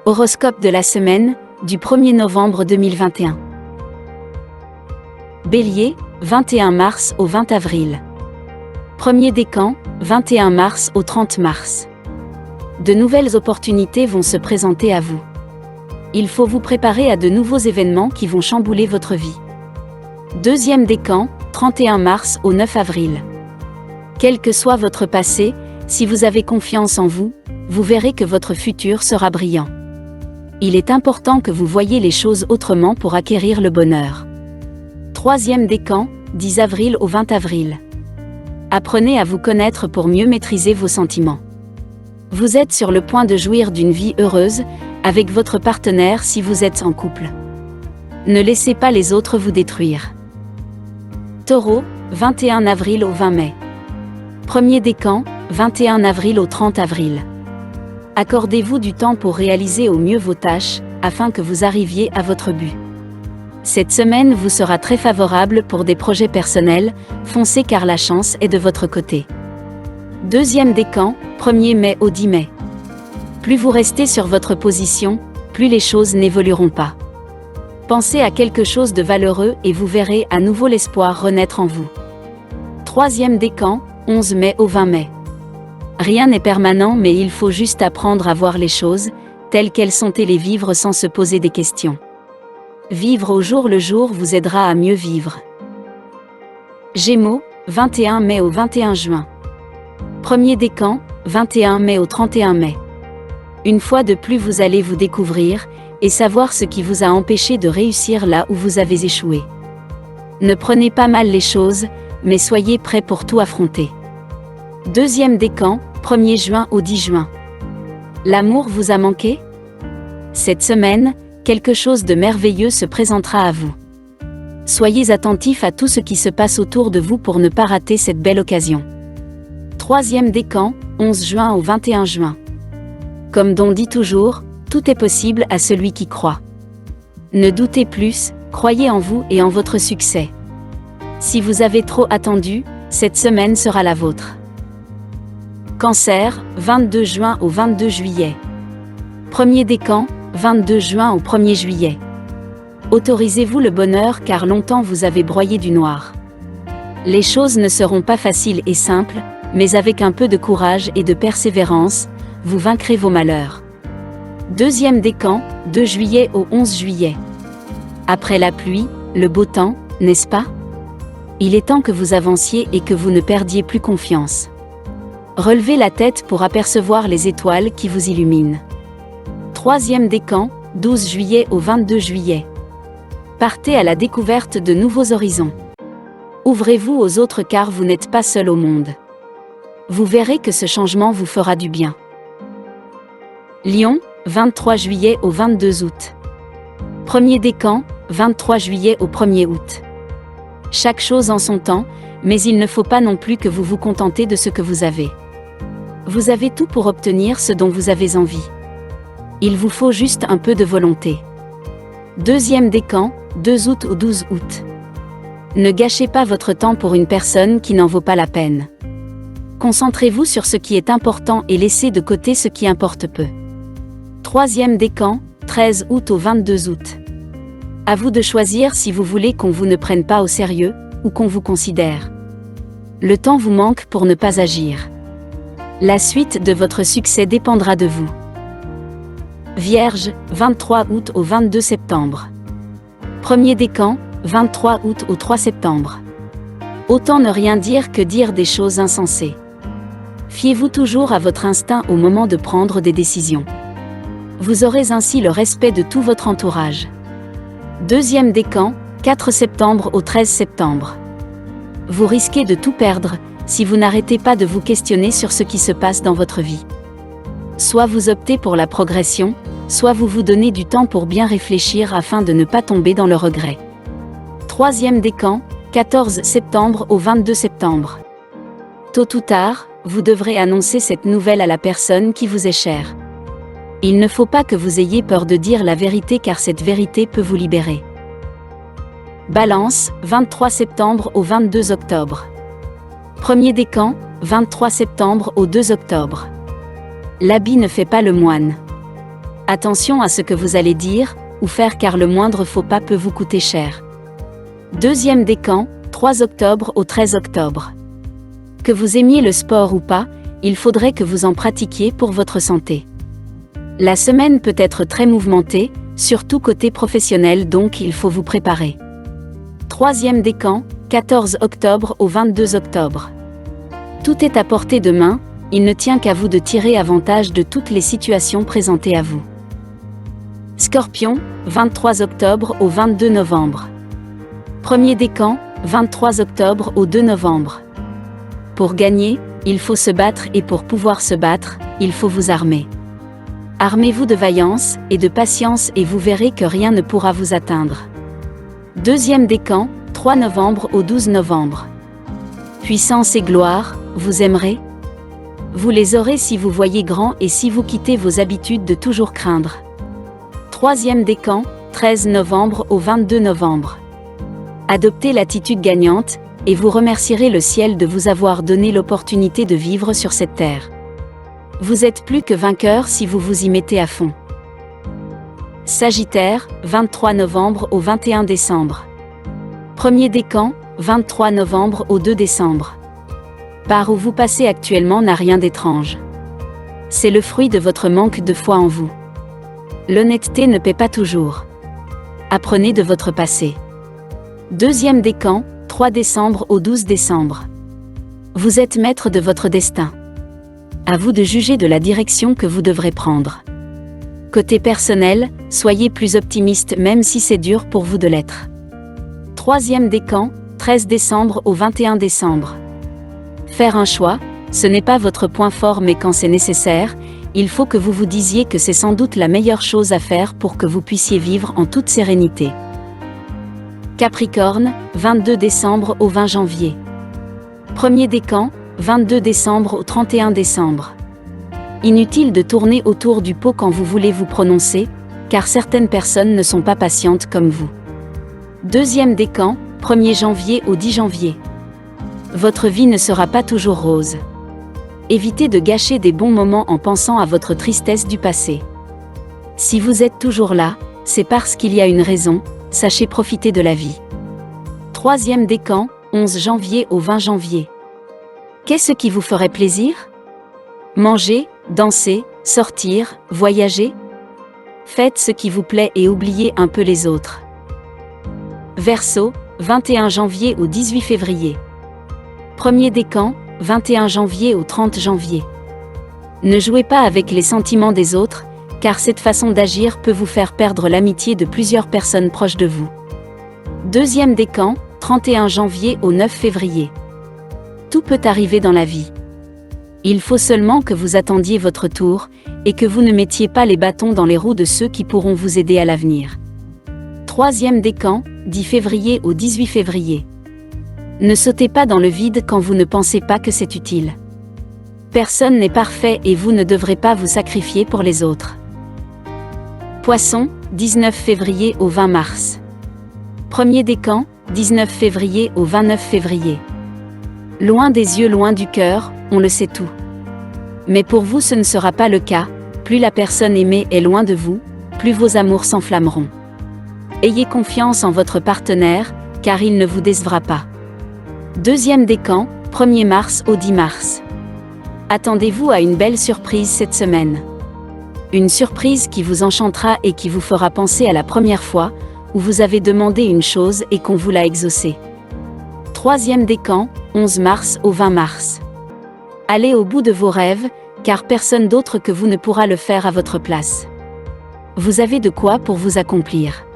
Horoscope de la semaine, du 1er novembre 2021. Bélier, 21 mars au 20 avril. Premier décan, 21 mars au 30 mars. De nouvelles opportunités vont se présenter à vous. Il faut vous préparer à de nouveaux événements qui vont chambouler votre vie. Deuxième décan, 31 mars au 9 avril. Quel que soit votre passé, si vous avez confiance en vous, vous verrez que votre futur sera brillant. Il est important que vous voyiez les choses autrement pour acquérir le bonheur. Troisième décan, 10 avril au 20 avril. Apprenez à vous connaître pour mieux maîtriser vos sentiments. Vous êtes sur le point de jouir d'une vie heureuse, avec votre partenaire si vous êtes en couple. Ne laissez pas les autres vous détruire. Taureau, 21 avril au 20 mai. Premier décan, 21 avril au 30 avril. Accordez-vous du temps pour réaliser au mieux vos tâches, afin que vous arriviez à votre but. Cette semaine vous sera très favorable pour des projets personnels, foncez car la chance est de votre côté. Deuxième décan, 1er mai au 10 mai. Plus vous restez sur votre position, plus les choses n'évolueront pas. Pensez à quelque chose de valeureux et vous verrez à nouveau l'espoir renaître en vous. Troisième décan, 11 mai au 20 mai. Rien n'est permanent mais il faut juste apprendre à voir les choses, telles qu'elles sont et les vivre sans se poser des questions. Vivre au jour le jour vous aidera à mieux vivre. Gémeaux, 21 mai au 21 juin. Premier décan, 21 mai au 31 mai. Une fois de plus vous allez vous découvrir, et savoir ce qui vous a empêché de réussir là où vous avez échoué. Ne prenez pas mal les choses, mais soyez prêts pour tout affronter. Deuxième décan, 1er juin au 10 juin. L'amour vous a manqué ? Cette semaine, quelque chose de merveilleux se présentera à vous. Soyez attentifs à tout ce qui se passe autour de vous pour ne pas rater cette belle occasion. Troisième décan, 11 juin au 21 juin. Comme Don dit toujours, tout est possible à celui qui croit. Ne doutez plus, croyez en vous et en votre succès. Si vous avez trop attendu, cette semaine sera la vôtre. Cancer, 22 juin au 22 juillet. Premier décan, 22 juin au 1er juillet. Autorisez-vous le bonheur car longtemps vous avez broyé du noir. Les choses ne seront pas faciles et simples, mais avec un peu de courage et de persévérance, vous vaincrez vos malheurs. Deuxième décan, 2 juillet au 11 juillet. Après la pluie, le beau temps, n'est-ce pas ? Il est temps que vous avanciez et que vous ne perdiez plus confiance. Relevez la tête pour apercevoir les étoiles qui vous illuminent. Troisième décan, 12 juillet au 22 juillet. Partez à la découverte de nouveaux horizons. Ouvrez-vous aux autres car vous n'êtes pas seul au monde. Vous verrez que ce changement vous fera du bien. Lion, 23 juillet au 22 août. Premier décan, 23 juillet au 1er août. Chaque chose en son temps, mais il ne faut pas non plus que vous vous contentez de ce que vous avez. Vous avez tout pour obtenir ce dont vous avez envie. Il vous faut juste un peu de volonté. Deuxième décan, 2 août au 12 août. Ne gâchez pas votre temps pour une personne qui n'en vaut pas la peine. Concentrez-vous sur ce qui est important et laissez de côté ce qui importe peu. Troisième décan, 13 août au 22 août. À vous de choisir si vous voulez qu'on vous ne prenne pas au sérieux, ou qu'on vous considère. Le temps vous manque pour ne pas agir. La suite de votre succès dépendra de vous. Vierge, 23 août au 22 septembre. Premier décan, 23 août au 3 septembre. Autant ne rien dire que dire des choses insensées. Fiez-vous toujours à votre instinct au moment de prendre des décisions. Vous aurez ainsi le respect de tout votre entourage. Deuxième décan, 4 septembre au 13 septembre. Vous risquez de tout perdre, si vous n'arrêtez pas de vous questionner sur ce qui se passe dans votre vie. Soit vous optez pour la progression, soit vous vous donnez du temps pour bien réfléchir afin de ne pas tomber dans le regret. Troisième décan, 14 septembre au 22 septembre. Tôt ou tard, vous devrez annoncer cette nouvelle à la personne qui vous est chère. Il ne faut pas que vous ayez peur de dire la vérité car cette vérité peut vous libérer. Balance, 23 septembre au 22 octobre. Premier décan, 23 septembre au 2 octobre. L'habit ne fait pas le moine. Attention à ce que vous allez dire ou faire car le moindre faux pas peut vous coûter cher. Deuxième décan, 3 octobre au 13 octobre. Que vous aimiez le sport ou pas, il faudrait que vous en pratiquiez pour votre santé. La semaine peut être très mouvementée, surtout côté professionnel, donc il faut vous préparer. Troisième décan, 14 octobre au 22 octobre. Tout est à portée de main, il ne tient qu'à vous de tirer avantage de toutes les situations présentées à vous. Scorpion, 23 octobre au 22 novembre. Premier décan, 23 octobre au 2 novembre. Pour gagner, il faut se battre et pour pouvoir se battre, il faut vous armer. Armez-vous de vaillance et de patience et vous verrez que rien ne pourra vous atteindre. Deuxième décan, 3 novembre au 12 novembre. Puissance et gloire, vous aimerez? Vous les aurez si vous voyez grand et si vous quittez vos habitudes de toujours craindre. Troisième décan, 13 novembre au 22 novembre. Adoptez l'attitude gagnante, et vous remercierez le ciel de vous avoir donné l'opportunité de vivre sur cette terre. Vous êtes plus que vainqueur si vous vous y mettez à fond. Sagittaire, 23 novembre au 21 décembre. Premier décan, 23 novembre au 2 décembre. Par où vous passez actuellement n'a rien d'étrange. C'est le fruit de votre manque de foi en vous. L'honnêteté ne paie pas toujours. Apprenez de votre passé. Deuxième décan, 3 décembre au 12 décembre. Vous êtes maître de votre destin. À vous de juger de la direction que vous devrez prendre. Côté personnel, soyez plus optimiste même si c'est dur pour vous de l'être. Troisième décan, 13 décembre au 21 décembre. Faire un choix, ce n'est pas votre point fort mais quand c'est nécessaire, il faut que vous vous disiez que c'est sans doute la meilleure chose à faire pour que vous puissiez vivre en toute sérénité. Capricorne, 22 décembre au 20 janvier. Premier décan, 22 décembre au 31 décembre. Inutile de tourner autour du pot quand vous voulez vous prononcer, car certaines personnes ne sont pas patientes comme vous. Deuxième décan, 1er janvier au 10 janvier. Votre vie ne sera pas toujours rose. Évitez de gâcher des bons moments en pensant à votre tristesse du passé. Si vous êtes toujours là, c'est parce qu'il y a une raison, sachez profiter de la vie. Troisième décan, 11 janvier au 20 janvier. Qu'est-ce qui vous ferait plaisir? Manger, danser, sortir, voyager? Faites ce qui vous plaît et oubliez un peu les autres. Verseau, 21 janvier au 18 février. Premier décan, 21 janvier au 30 janvier. Ne jouez pas avec les sentiments des autres, car cette façon d'agir peut vous faire perdre l'amitié de plusieurs personnes proches de vous. Deuxième décan, 31 janvier au 9 février. Tout peut arriver dans la vie. Il faut seulement que vous attendiez votre tour, et que vous ne mettiez pas les bâtons dans les roues de ceux qui pourront vous aider à l'avenir. Troisième décan, 10 février au 18 février. Ne sautez pas dans le vide quand vous ne pensez pas que c'est utile. Personne n'est parfait et vous ne devrez pas vous sacrifier pour les autres. Poisson, 19 février au 20 mars. Premier décan, 19 février au 29 février. Loin des yeux, loin du cœur, on le sait tout. Mais pour vous ce ne sera pas le cas, plus la personne aimée est loin de vous, plus vos amours s'enflammeront. Ayez confiance en votre partenaire, car il ne vous décevra pas. Deuxième décan, 1er mars au 10 mars. Attendez-vous à une belle surprise cette semaine. Une surprise qui vous enchantera et qui vous fera penser à la première fois où vous avez demandé une chose et qu'on vous l'a exaucée. Troisième décan, 11 mars au 20 mars. Allez au bout de vos rêves, car personne d'autre que vous ne pourra le faire à votre place. Vous avez de quoi pour vous accomplir.